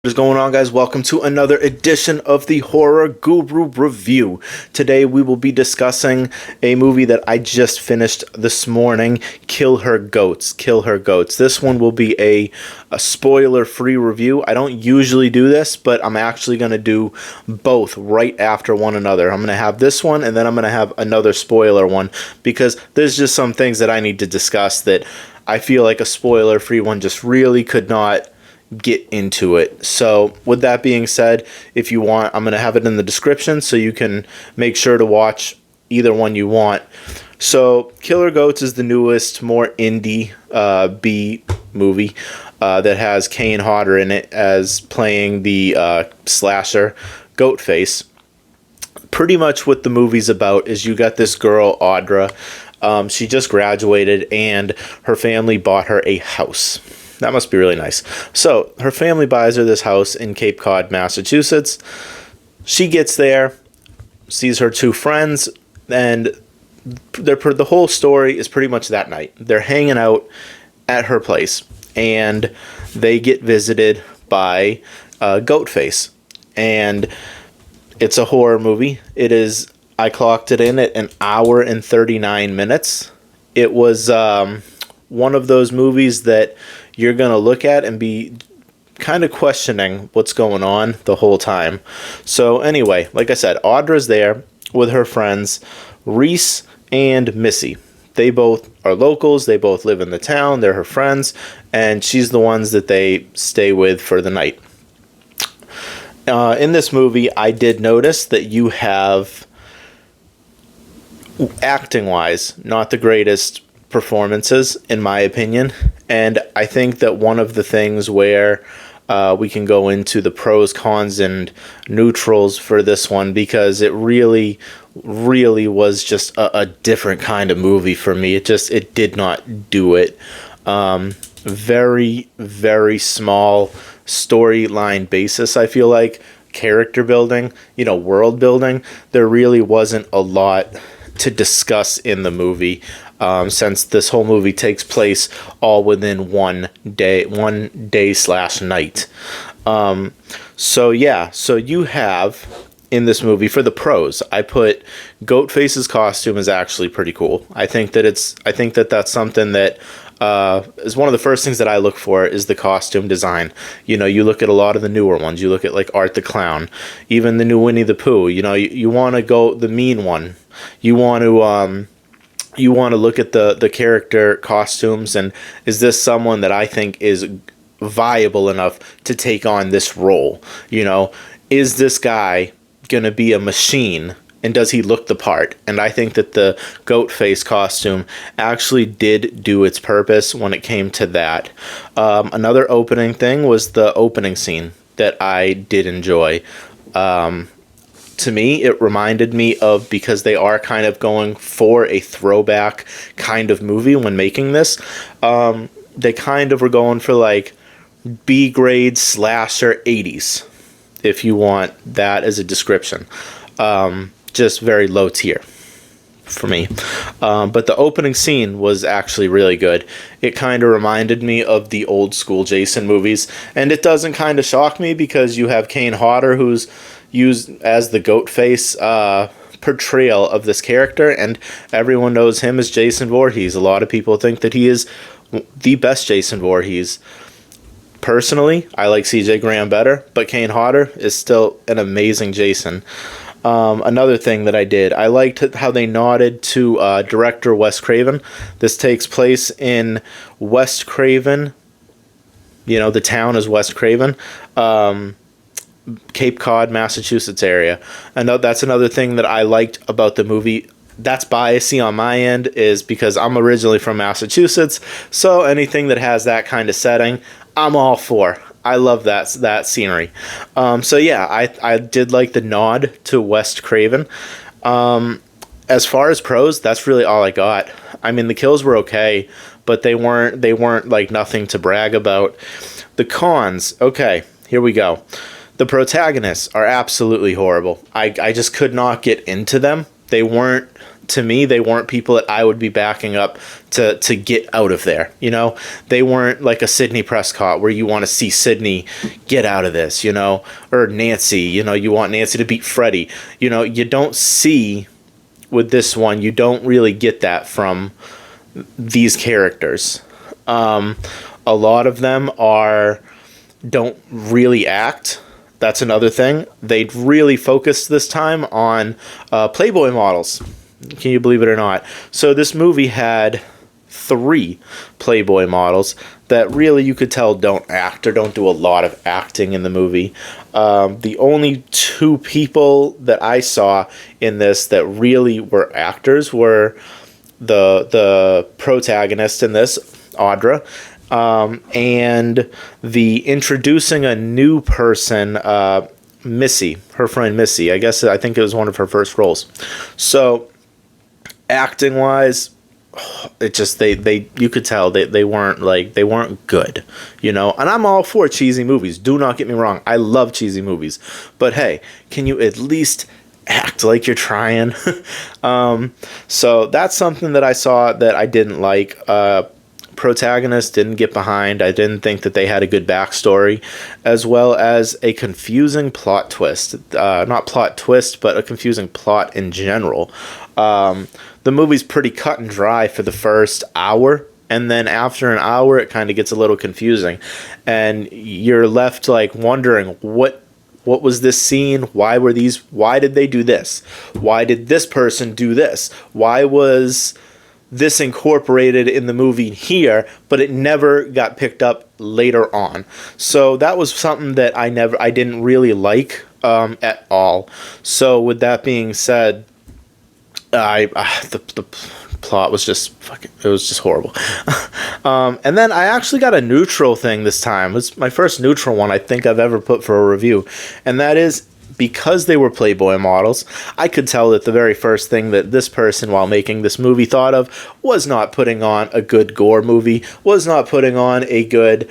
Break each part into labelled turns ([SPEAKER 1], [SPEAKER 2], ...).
[SPEAKER 1] What is going on, guys? Welcome to another edition of the Horror Guru Review. Today we will be discussing a movie that I just finished this morning, Kill Her Goats. Kill Her Goats. This one will be a spoiler-free review. I don't usually do this, but I'm actually going to do both right after one another. I'm going to have this one, and then I'm going to have another spoiler one, because there's just some things that I need to discuss that I feel like a spoiler-free one just really could not get into it. So with that being said, if you want, I'm going to have it in the description so you can make sure to watch either one you want. So Kill Her Goats is the newest, more indie B movie that has Kane Hodder in it as playing the slasher Goatface. Pretty much what the movie's about is you got this girl, Audra. She just graduated and her family bought her a house. That must be really nice. So her family buys her this house in Cape Cod, Massachusetts. She gets there, sees her two friends, and the whole story is pretty much that night. They're hanging out at her place, and they get visited by Goatface. And it's a horror movie. It is, I clocked it in at an hour and 39 minutes. It was one of those movies that you're going to look at and be kind of questioning what's going on the whole time. So anyway, like I said, Audra's there with her friends, Reese and Missy. They both are locals. They both live in the town. They're her friends, and she's the ones that they stay with for the night. In this movie, I did notice that you have, acting-wise, not the greatest performances, in my opinion. And I think that one of the things where we can go into the pros, cons, and neutrals for this one, because it really was just a different kind of movie for me. It did not do it. Very, very small storyline basis, I feel like. Character building, world building. There really wasn't a lot to discuss in the movie, since this whole movie takes place all within one day/night. So you have in this movie, for the pros, I put Goatface's costume is actually pretty cool. I think that that's something that is one of the first things that I look for is the costume design. You look at a lot of the newer ones. You look at like Art the Clown, even the new Winnie the Pooh. You want to go the mean one. You want to look at the character costumes, and is this someone that I think is viable enough to take on this role? Is this guy going to be a machine, and does he look the part? And I think that the Goatface costume actually did do its purpose when it came to that. Another opening thing was the opening scene that I did enjoy. To me, it reminded me of, because they are kind of going for a throwback kind of movie when making this, they kind of were going for like B-grade slasher 80s, if you want that as a description. Just very low tier for me. But the opening scene was actually really good. It kind of reminded me of the old school Jason movies, and it doesn't kind of shock me because you have Kane Hodder, who's used as the Goatface portrayal of this character, and everyone knows him as Jason Voorhees. A lot of people think that he is the best Jason Voorhees. Personally, I like CJ Graham better, but Kane Hodder is still an amazing Jason. Another thing that I liked how they nodded to director Wes Craven. This takes place in West Craven. The town is West Craven. Cape Cod, Massachusetts area. I know that's another thing that I liked about the movie. That's biasy on my end, is because I'm originally from Massachusetts, so anything that has that kind of setting, I'm all for. I love that scenery. I did like the nod to West Craven. As far as pros, that's really all I got. I mean, the kills were okay, but they weren't like nothing to brag about. The cons, okay, here we go. The protagonists are absolutely horrible. I just could not get into them. They weren't to me, they weren't people that I would be backing up to get out of there. You know, they weren't like a Sidney Prescott where you want to see Sidney get out of this, you know, or Nancy, you know, you want Nancy to beat Freddie. You know, you don't see with this one, you don't really get that from these characters. A lot of them don't really act. That's another thing. They really focused this time on Playboy models. Can you believe it or not? So this movie had 3 Playboy models that really you could tell don't act or don't do a lot of acting in the movie. The only 2 people that I saw in this that really were actors were the protagonist in this, Audra, and the introducing a new person, Missy, her friend Missy. I think it was one of her first roles. So acting wise, it just you could tell they weren't good, you know. And I'm all for cheesy movies. Do not get me wrong. I love cheesy movies. But hey, can you at least act like you're trying? So that's something that I saw that I didn't like. Protagonist didn't get behind. I didn't think that they had a good backstory, as well as a confusing plot twist. Not plot twist, but a confusing plot in general. The movie's pretty cut and dry for the first hour, and then after an hour, it kind of gets a little confusing, and you're left like wondering what was this scene? Why did they do this? Why did this person do this? Why was this incorporated in the movie here, but it never got picked up later on? So that was something that I didn't really like at all. So with that being said, the plot was just it was just horrible. And then I actually got a neutral thing this time. It was my first neutral one I think I've ever put for a review, and that is, because they were Playboy models, I could tell that the very first thing that this person, while making this movie, thought of was not putting on a good gore movie, was not putting on a good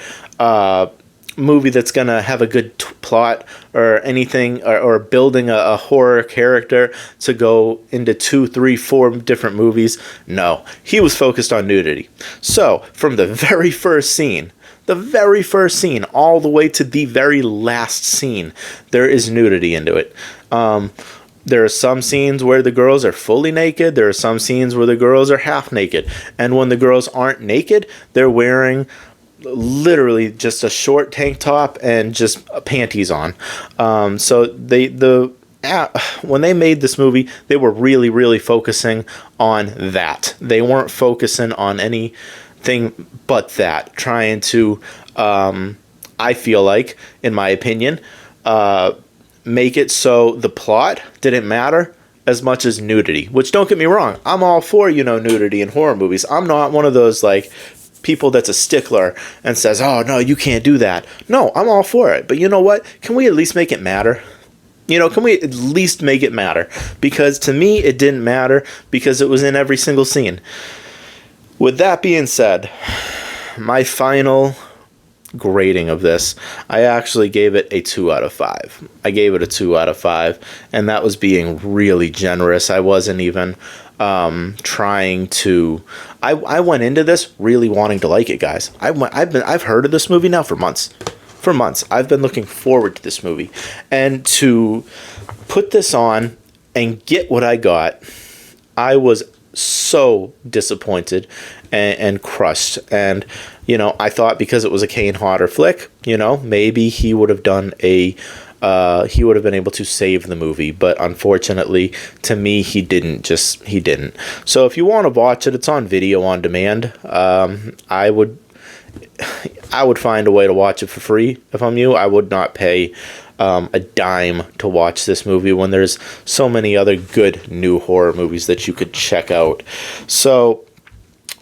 [SPEAKER 1] movie that's going to have a good plot or anything, or building a horror character to go into 2, 3, 4 different movies. No, he was focused on nudity. So, from the very first scene all the way to the very last scene, there is nudity into it. There are some scenes where the girls are fully naked. There are some scenes where the girls are half naked. And when the girls aren't naked, they're wearing literally just a short tank top and just panties on. So when they made this movie, they were really, really focusing on that. They weren't focusing on anything but that, trying to, I feel like, in my opinion, make it so the plot didn't matter as much as nudity. Which, don't get me wrong, I'm all for, nudity in horror movies. I'm not one of those, people that's a stickler and says, oh, no, you can't do that. No, I'm all for it. But you know what? Can we at least make it matter? Can we at least make it matter? Because to me, it didn't matter because it was in every single scene. With that being said, my final grading of this, I actually gave it a 2 out of 5. I gave it a 2 out of 5, and that was being really generous. I wasn't even trying to. I went into this really wanting to like it, guys. I've heard of this movie now for months. For months, I've been looking forward to this movie, and to put this on and get what I got, I was so disappointed and crushed. And I thought because it was a Kane Hodder flick, maybe he would have done he would have been able to save the movie, but unfortunately, to me, he didn't. So if you want to watch it, it's on video on demand. I would find a way to watch it for free if I'm you. I would not pay a dime to watch this movie when there's so many other good new horror movies that you could check out. So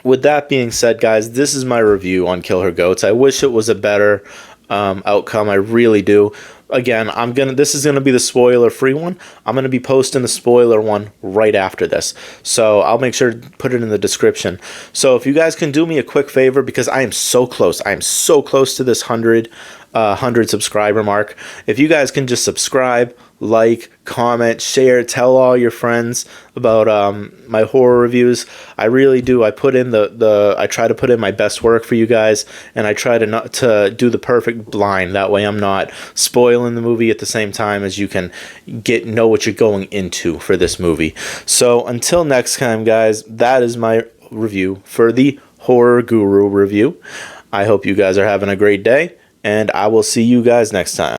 [SPEAKER 1] with that being said, guys, this is my review on Kill Her Goats. I wish it was a better outcome. I really do. Again, this is gonna be the spoiler-free one. I'm gonna be posting the spoiler one right after this, so I'll make sure to put it in the description. So if you guys can do me a quick favor, because I am so close to this 100 subscriber mark. If you guys can just subscribe, like, comment, share, tell all your friends about my horror reviews. I really do. I put in I try to put in my best work for you guys, and I try to not to do the perfect blind. That way I'm not spoiling the movie at the same time as you can know what you're going into for this movie. So until next time, guys, that is my review for the Horror Guru review. I hope you guys are having a great day, and I will see you guys next time.